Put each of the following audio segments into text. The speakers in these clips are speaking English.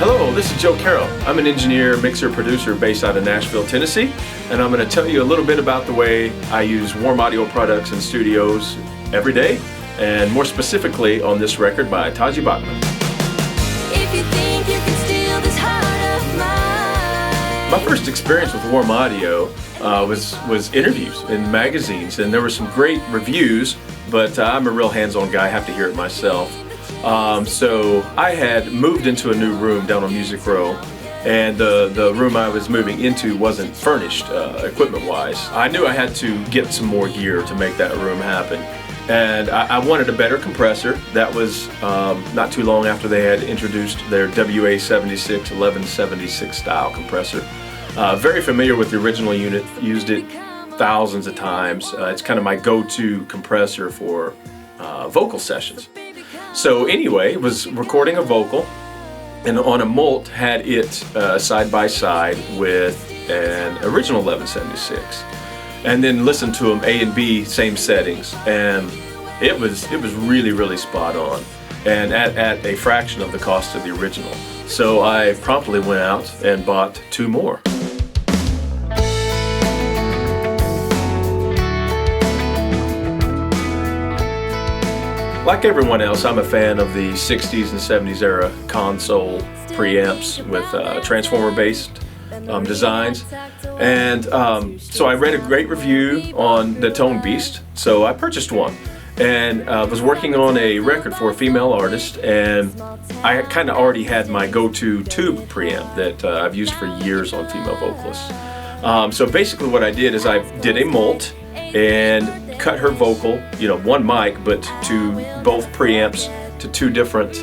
Hello, this is Joe Carrell. I'm an engineer, mixer, producer based out of Nashville, Tennessee, and I'm going to tell you a little bit about the way I use Warm Audio products in studios every day, and more specifically on this record by Taji Bachman. If you think you can steal this heart of mine. My first experience with Warm Audio was interviews in magazines, and there were some great reviews, but I'm a real hands-on guy, I have to hear it myself. So I had moved into a new room down on Music Row, and the room I was moving into wasn't furnished equipment-wise. I knew I had to get some more gear to make that room happen, and I wanted a better compressor. That was not too long after they had introduced their WA76 1176 style compressor. Very familiar with the original unit, used it thousands of times. It's kind of my go-to compressor for vocal sessions. So anyway, was recording a vocal, and on a mult had it side by side with an original 1176, and then listened to them A and B, same settings, and it was really spot on, and at a fraction of the cost of the original. So I promptly went out and bought two more. Like everyone else, I'm a fan of the 60s and 70s era console preamps with transformer-based designs. And so I read a great review on the Tone Beast, so I purchased one. And was working on a record for a female artist, and I kind of already had my go-to tube preamp that I've used for years on female vocalists. So basically what I did is I did a mult and cut her vocal, one mic, but to both preamps to two different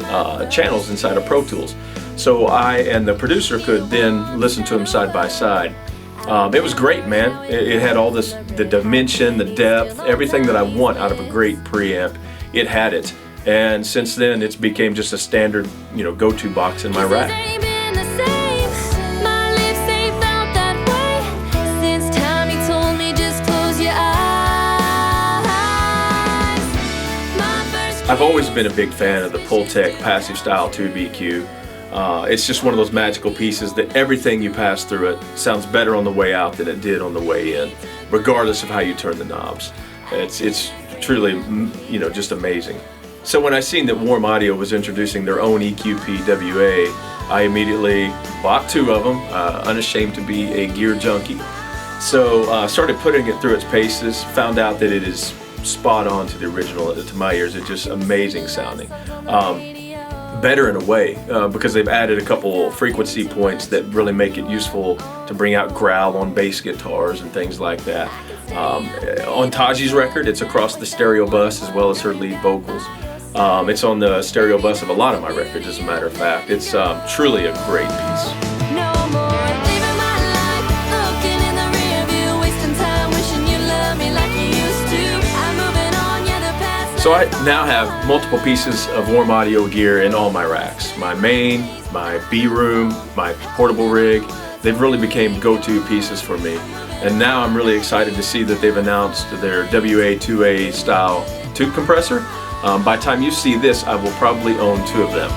channels inside of Pro Tools. So I and the producer could then listen to them side by side. It was great, man. It had all this, the dimension, the depth, everything that I want out of a great preamp. It had it. And since then, it's became just a standard, go-to box in my rack. I've always been a big fan of the Pultec passive style tube EQ. It's just one of those magical pieces that everything you pass through it sounds better on the way out than it did on the way in, regardless of how you turn the knobs. It's truly, just amazing. So when I seen that Warm Audio was introducing their own EQP WA, I immediately bought two of them, unashamed to be a gear junkie. So started putting it through its paces, found out that it is spot on to the original. To my ears, it's just amazing sounding. Better in a way because they've added a couple frequency points that really make it useful to bring out growl on bass guitars and things like that. On Taji's record, it's across the stereo bus as well as her lead vocals. It's on the stereo bus of a lot of my records, as a matter of fact. It's truly a great piece. So I now have multiple pieces of Warm Audio gear in all my racks. My main, my B room, my portable rig. They've really became go-to pieces for me. And now I'm really excited to see that they've announced their WA2A style tube compressor. By the time you see this, I will probably own two of them.